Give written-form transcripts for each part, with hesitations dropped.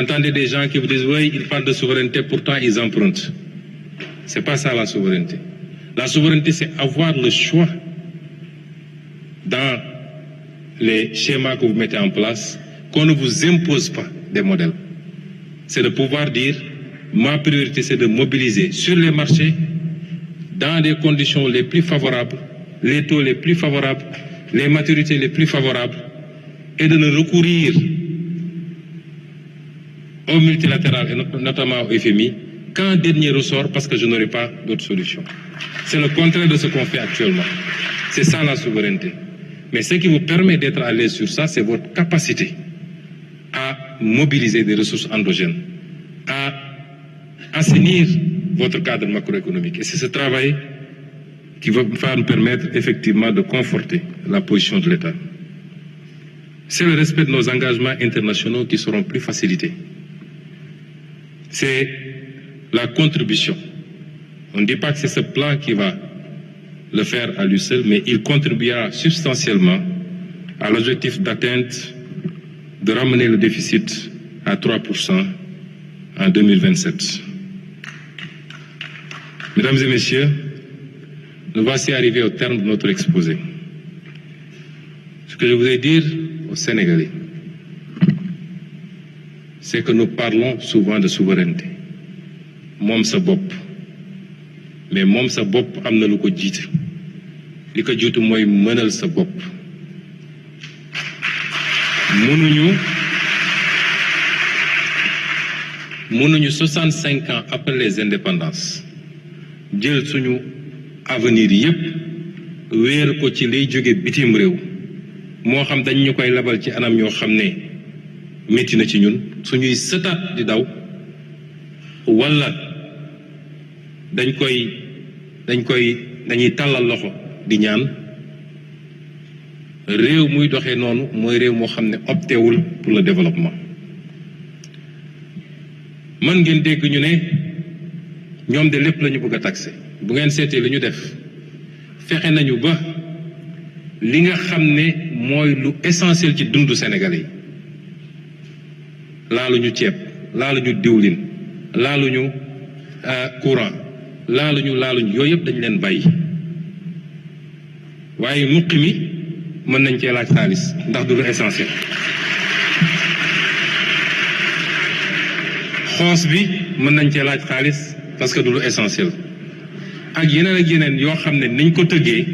Entendez des gens qui vous disent oui, ils parlent de souveraineté, pourtant ils empruntent. C'est pas ça la souveraineté. La souveraineté, c'est avoir le choix dans les schémas que vous mettez en place, qu'on ne vous impose pas des modèles. C'est de pouvoir dire, ma priorité, c'est de mobiliser sur les marchés, dans des conditions les plus favorables, les taux les plus favorables, les maturités les plus favorables, et de ne recourir au multilatéral et notamment au FMI qu'en dernier ressort parce que je n'aurai pas d'autre solution. C'est le contraire de ce qu'on fait actuellement. C'est ça la souveraineté. Mais ce qui vous permet d'être à l'aise sur ça, c'est votre capacité à mobiliser des ressources endogènes, à assainir votre cadre macroéconomique. Et c'est ce travail qui va nous permettre effectivement de conforter la position de l'État. C'est le respect de nos engagements internationaux qui seront plus facilités. C'est la contribution. On ne dit pas que c'est ce plan qui va le faire à lui seul, mais il contribuera substantiellement à l'objectif d'atteinte de ramener le déficit à 3% en 2027. Mesdames et messieurs, nous voici arrivés au terme de notre exposé. Ce que je voudrais dire aux Sénégalais, c'est que nous parlons souvent de souveraineté. Moom sa bopp, mais moom sa bopp am na lu ko jiite. Li ko jiitu mooy mënal sa bopp. Mënuñu 65 ans après les indépendances jël suñu avenir yépp wéer ko ci liy jóge bitim réew moo xam dañ ñu koy labal ci anam ñoo xam ne métti na ci ñun suñuy sëtaat di daw wala dañuy tàllal loxo di ñaan réew muy doxee noonu mooy réew moo xam ne optéwul pour le développement. man ngeen dégg ñu ne ñoom de lépp lañu bëgg a taxé bu ngeen seetee li ñu def fexe nañu ba li nga xam ne mooy lu essentiel ci dundu Sénégalais yi laaluñu ceeb laaluñu diwlin laaluñu courant laaluñu yooyu yëpp dañ leen bàyyi waaye muqi mi mën nañ cee laaj xaalis ndax du lu essentiel xoos bi mën nañ cee laaj xaalis parce que du lu essentiel ak yeneen yoo xam ne niñ ko tëggee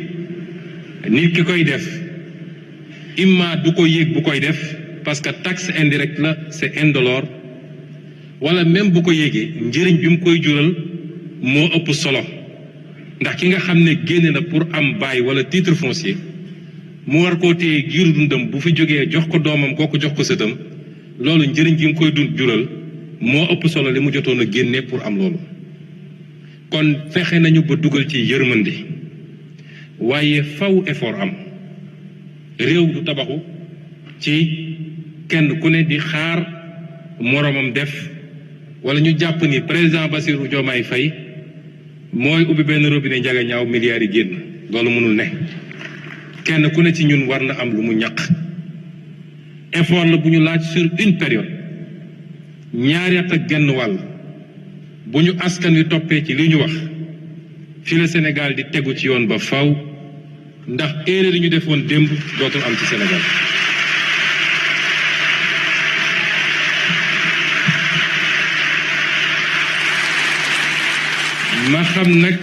nit ki koy def imma du ko yéeg bu koy def parce que taxe indirecte la c'est indolore wala même bu ko yéegee njëriñ bi mu koy jural moo ëpp solo ndax ki nga xam ne génne na pour am bail wala titre foncier mu war koo téye giiru dundam bu fi jógee jox ko doomam kooku jox ko sëtam loolu njëriñ gi mu koy jural moo ëpp solo li mu jotoon a génne pour am loolu kon fexe nañu ba dugal ci yërmande waaye faw effort am réew du tabaxu ci kenn ku ne di xaar moromam def wala ñu jàpp ni président Bassirou Diomaye Faye mooy ubbi benn robinet njaga ñaaw milliards yi génn loolu mënul ne kenn ku ne ci ñun war na am lu mu ñaq effort la bu ñu laaj sur une période ñaari at ak genn wàll bu ñu askan wi toppee ci li ñu wax fi la Sénégal di tegu ci yoon ba faw ndax erreur yi ñu defoon démb dootul am ci Sénégal ma xam nag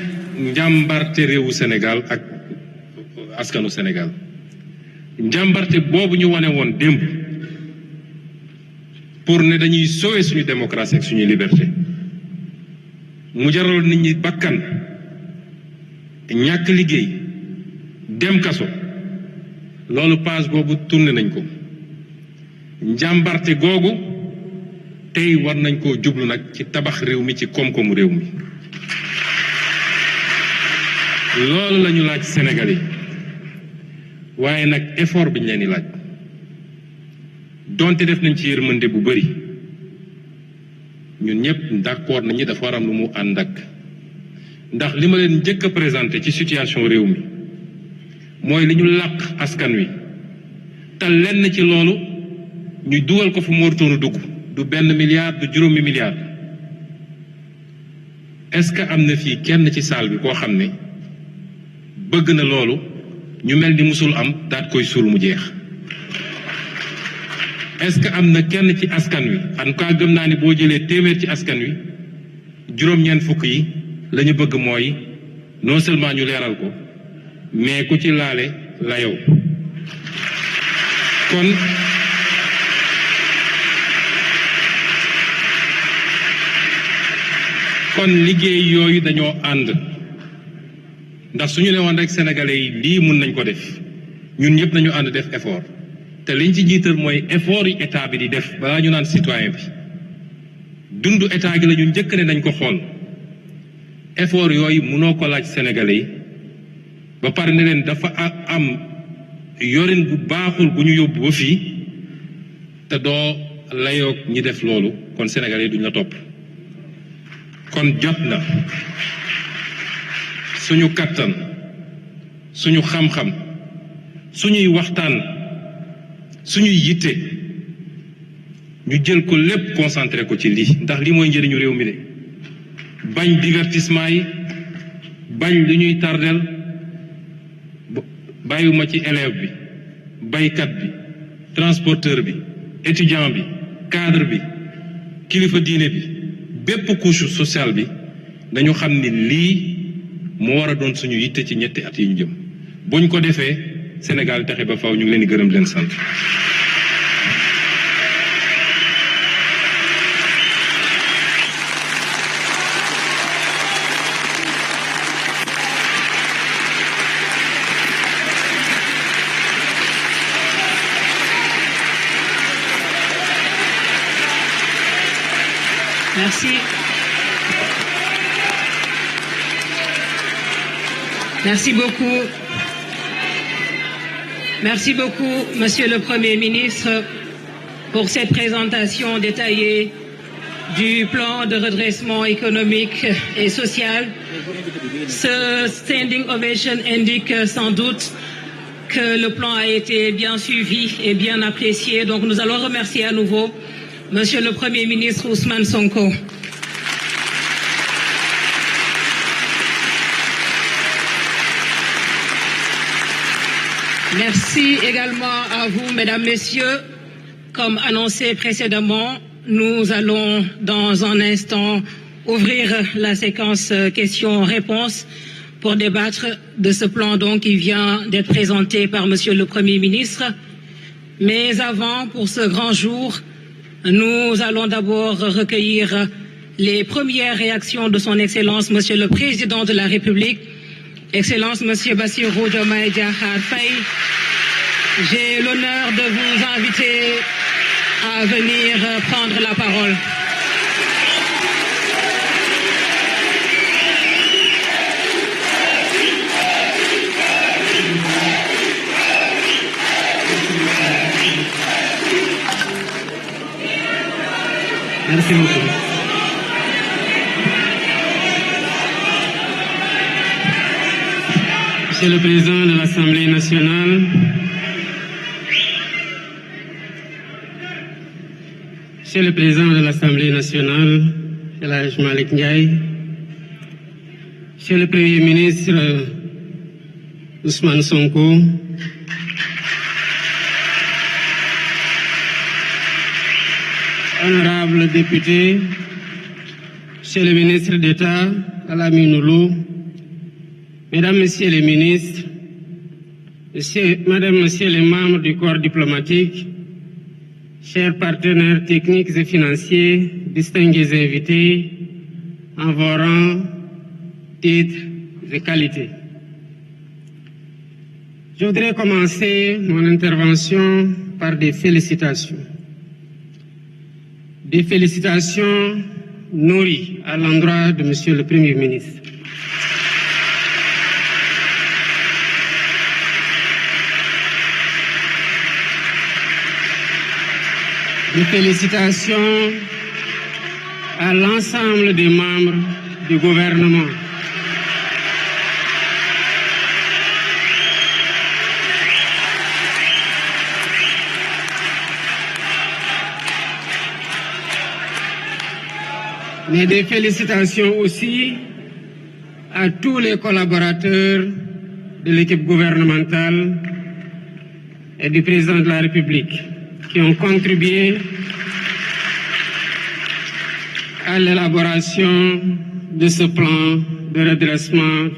njàmbarte réewu Sénégal ak askanu Sénégal njàmbarte boobu ñu wane woon démb pour ne dañuy sauver suñu démocratie ak suñu liberté mu jaral nit ñi bakkan ñàkk liggéey dem kaso loolu page boobu tourné nañ ko njàmbarte googu tey war nañ koo jublu nag ci tabax réew mi ci koom-koomu réew mi loolu lañu laaj Sénégal yi waaye nag effort bi ñu leen di laaj donte def nañ ci yërmande bu bari ñun ñëpp d'accord nañu dafa war am lu mu ànd ak ndax li ma leen njëkk a présenté ci situation réew mi mooy li ñu làq askan wi te lenn ci loolu ñu dugal ko fu mu warutoon a dugg du benn milliard du juróomi milliard est-ce que am na fii kenn ci salle bi koo xam ne bëgg na loolu ñu mel ni musul am daat koy suul mu jeex est-ce que am na kenn ci askan wi en tout cas gëm naa ni boo jëlee téeméer ci askan wi juróom-ñeent fukk yi la ñu bëgg mooy non seulement ñu leeral ko mais ku ci laale la yow kon liggéey yooyu dañoo ànd ndax suñu ne woon rek sénégalais yi lii mun nañ ko def ñun ñëpp nañu ànd def effort te liñ ci jiital mooy effort yi état bi di def balaa ñu naan citoyen bi dundu état gi la ñu njëkk ne nañ ko xool effort yooyu mënoo ko laaj sénégalais yi ba pare ne leen dafa am yorin bu baaxul bu ñu yóbbu ba fii te doo layoog ñi def loolu kon sénégalais yi duñ la topp kon jot na suñu kattan suñu xam-xam suñuy waxtaan suñuy yitte ñu jël ko lépp concentré ko ci lii ndax lii mooy njëriñu réew mi de bañ divertissement yi bañ li ñuy tardel bàyyiwuma ci élève bi baykat bi transporteur bi étudiant bi cadre bi kilifa diine bi bépp couche sociale bi dañu xam ni lii moo war a doon suñu yitte ci ñetti at yi ñu jëm buñ ko defee Sénégal taxe ba faw ñu ngi leen di gërëm leen sant. Merci. Merci beaucoup. Merci beaucoup, Monsieur le Premier ministre, pour cette présentation détaillée du plan de redressement économique et social. Ce standing ovation indique sans doute que le plan a été bien suivi et bien apprécié. Donc nous allons remercier à nouveau Monsieur le Premier ministre Ousmane Sonko. Merci également à vous, Mesdames, Messieurs. Comme annoncé précédemment, nous allons dans un instant ouvrir la séquence questions-réponses pour débattre de ce plan donc qui vient d'être présenté par Monsieur le Premier ministre. Mais avant, pour ce grand jour, nous allons d'abord recueillir les premières réactions de son Excellence, Monsieur le Président de la République, Excellence Monsieur Bassirou Diomaye Diakhar Faye. J'ai l'honneur de vous inviter à venir prendre la parole. Merci beaucoup. Monsieur le Président de l'Assemblée nationale, Monsieur le Président de l'Assemblée nationale, El Hadj Malick Ndiaye, Monsieur le Premier ministre Ousmane Sonko, honorables députés, Monsieur le ministre d'État Alamine Loum, Mesdames, Messieurs les ministres, Madame, Messieurs les membres du corps diplomatique, chers partenaires techniques et financiers, distingués invités, en vos rangs, titres et qualités. Je voudrais commencer mon intervention par des félicitations. Des félicitations nourries à l'endroit de Monsieur le Premier ministre. Des félicitations à l'ensemble des membres du gouvernement. mais des félicitations aussi à tous les collaborateurs de l'équipe gouvernementale et du président de la République qui ont contribué à l'élaboration de ce plan de redressement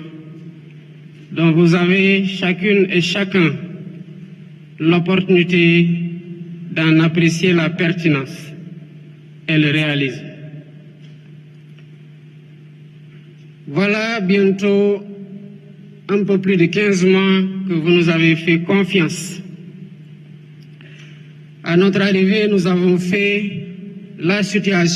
dont vous avez chacune et chacun l'opportunité d'en apprécier la pertinence et le réaliser. Voilà bientôt un peu plus de 15 mois que vous nous avez fait confiance. À notre arrivée, nous avons fait la situation